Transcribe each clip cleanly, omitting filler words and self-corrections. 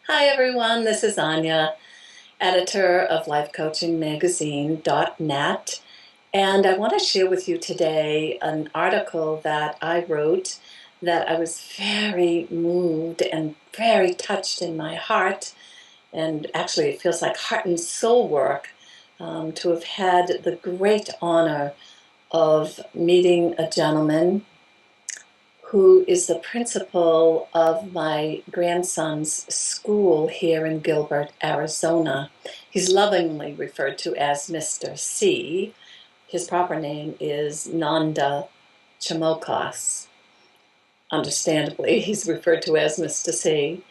Hi everyone, this is Anya, editor of lifecoachingmagazine.net, and I want to share with you today an article that I wrote that I was very moved and very touched in my heart, and actually it feels like heart and soul work to have had the great honor of meeting a gentleman who is the principal of my grandson's school here in Gilbert, Arizona. He's lovingly referred to as Mr. C. His proper name is Nonda Chomokos. Understandably, he's referred to as Mr. C.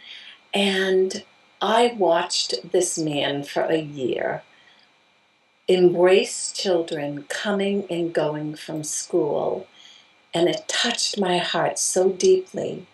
And I watched this man for a year embrace children coming and going from school, and it touched my heart so deeply.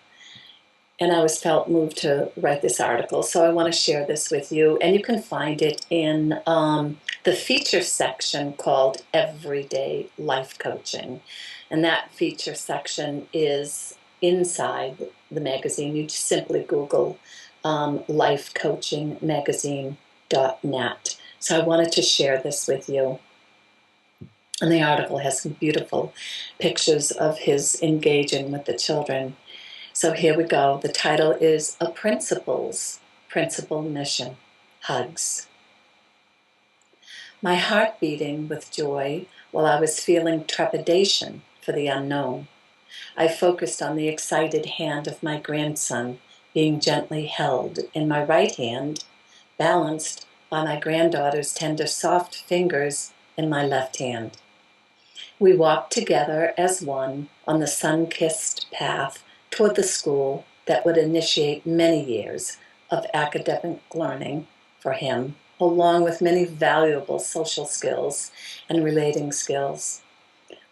And I was felt moved to write this article. So I want to share this with you. And you can find it in the feature section called Everyday Life Coaching. And that feature section is inside the magazine. You just simply Google lifecoachingmagazine.net. So I wanted to share this with you. And the article has some beautiful pictures of his engaging with the children. So here we go. The title is A Principal's Principal Mission, Hugs. My heart beating with joy while I was feeling trepidation for the unknown. I focused on the excited hand of my grandson being gently held in my right hand, balanced by my granddaughter's tender soft fingers in my left hand. We walked together as one on the sun-kissed path toward the school that would initiate many years of academic learning for him, along with many valuable social skills and relating skills.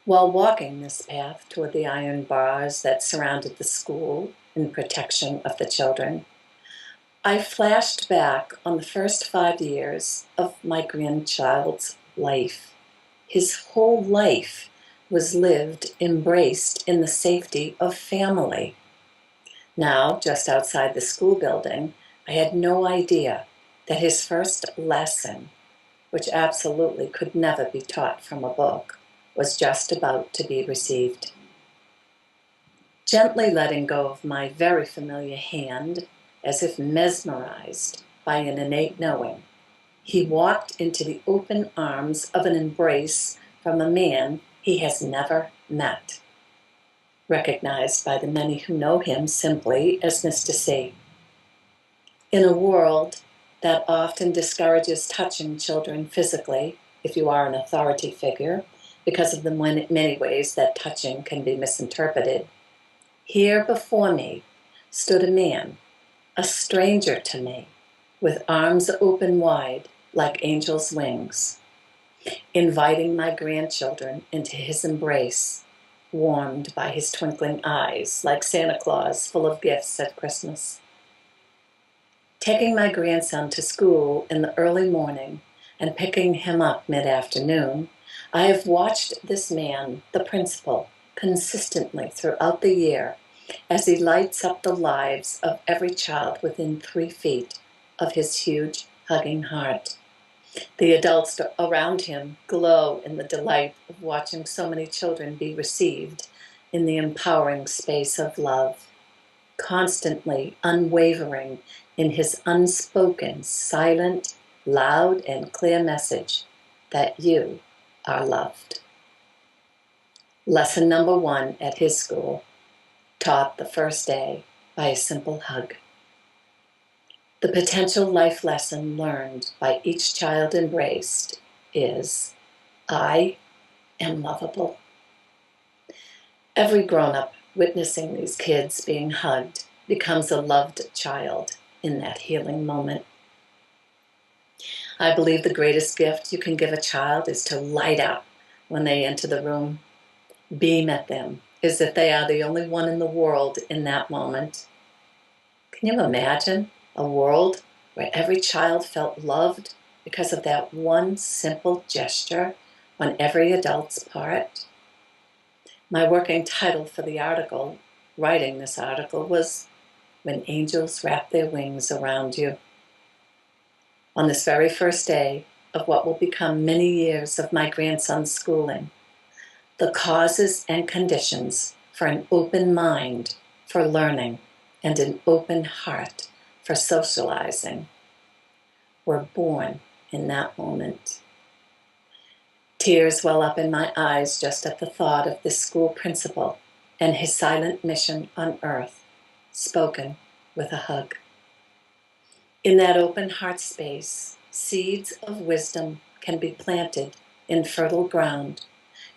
While walking this path toward the iron bars that surrounded the school in protection of the children, I flashed back on the first 5 years of my grandchild's life. His whole life was lived, embraced in the safety of family. Now, just outside the school building, I had no idea that his first lesson, which absolutely could never be taught from a book, was just about to be received. Gently letting go of my very familiar hand, as if mesmerized by an innate knowing, he walked into the open arms of an embrace from a man he has never met, recognized by the many who know him simply as Mr. C. In a world that often discourages touching children physically, if you are an authority figure, because of the many ways that touching can be misinterpreted, here before me stood a man, a stranger to me, with arms open wide like angels' wings, inviting my grandchildren into his embrace, warmed by his twinkling eyes like Santa Claus full of gifts at Christmas. Taking my grandson to school in the early morning and picking him up mid-afternoon, I have watched this man, the principal, consistently throughout the year as he lights up the lives of every child within 3 feet of his huge, hugging heart. The adults around him glow in the delight of watching so many children be received in the empowering space of love, constantly unwavering in his unspoken, silent, loud, and clear message that you are loved. Lesson number 1 at his school, taught the first day by a simple hug. The potential life lesson learned by each child embraced is, I am lovable. Every grown-up witnessing these kids being hugged becomes a loved child in that healing moment. I believe the greatest gift you can give a child is to light up when they enter the room, beam at them, as if they are the only one in the world in that moment. Can you imagine a world where every child felt loved because of that one simple gesture on every adult's part? My working title for the article, writing this article, was when angels wrap their wings around you. On this very first day of what will become many years of my grandson's schooling, the causes and conditions for an open mind for learning and an open heart for socializing were born in that moment. Tears well up in my eyes just at the thought of this school principal and his silent mission on earth, spoken with a hug. In that open heart space, seeds of wisdom can be planted in fertile ground,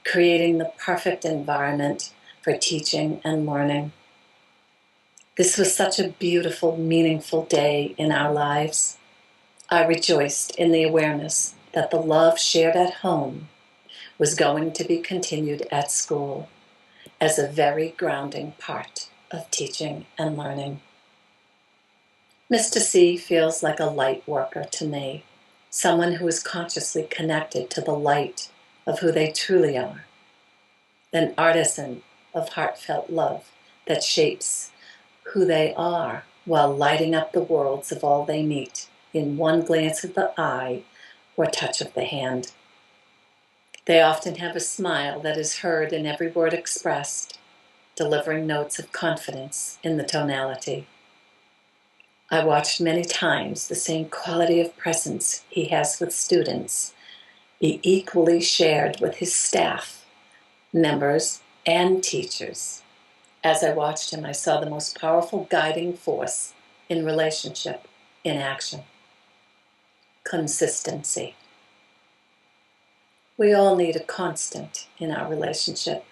creating the perfect environment for teaching and learning. This was such a beautiful, meaningful day in our lives. I rejoiced in the awareness that the love shared at home was going to be continued at school as a very grounding part of teaching and learning. Mr. C feels like a light worker to me, someone who is consciously connected to the light of who they truly are, an artisan of heartfelt love that shapes who they are while lighting up the worlds of all they meet in one glance of the eye or touch of the hand. They often have a smile that is heard in every word expressed, delivering notes of confidence in the tonality. I watched many times the same quality of presence he has with students be equally shared with his staff, members, and teachers. As I watched him, I saw the most powerful guiding force in relationship in action: consistency. We all need a constant in our relationship.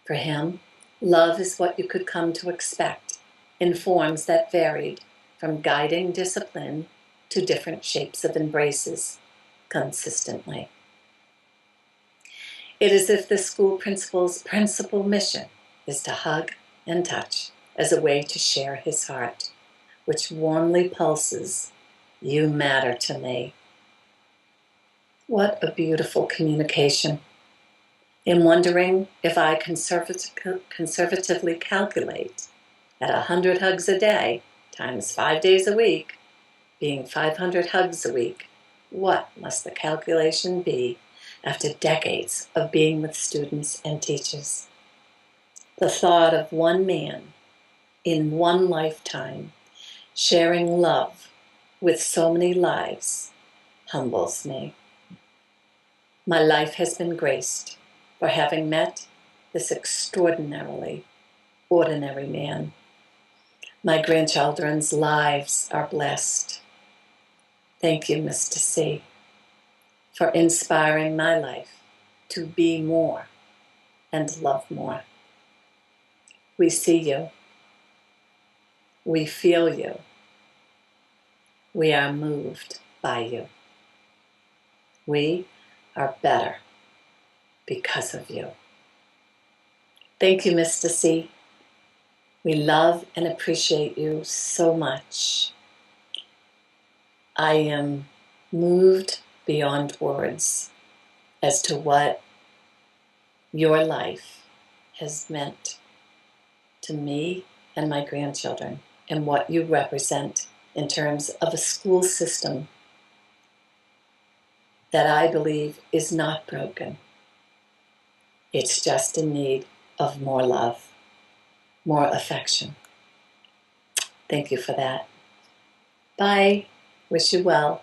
For him, love is what you could come to expect in forms that varied from guiding discipline to different shapes of embraces consistently. It is as if the school principal's principal mission is to hug and touch as a way to share his heart, which warmly pulses, "You matter to me." What a beautiful communication. In wondering if I conservatively calculate at 100 hugs a day times 5 days a week, being 500 hugs a week, what must the calculation be after decades of being with students and teachers? The thought of one man in one lifetime sharing love with so many lives humbles me. My life has been graced for having met this extraordinarily ordinary man. My grandchildren's lives are blessed. Thank you, Mr. C, for inspiring my life to be more and love more. We see you. We feel you. We are moved by you. We are better because of you. Thank you, Mr. C. We love and appreciate you so much. I am moved beyond words as to what your life has meant to me and my grandchildren and what you represent in terms of a school system that I believe is not broken. It's just in need of more love, more affection. Thank you for that. Bye. Wish you well.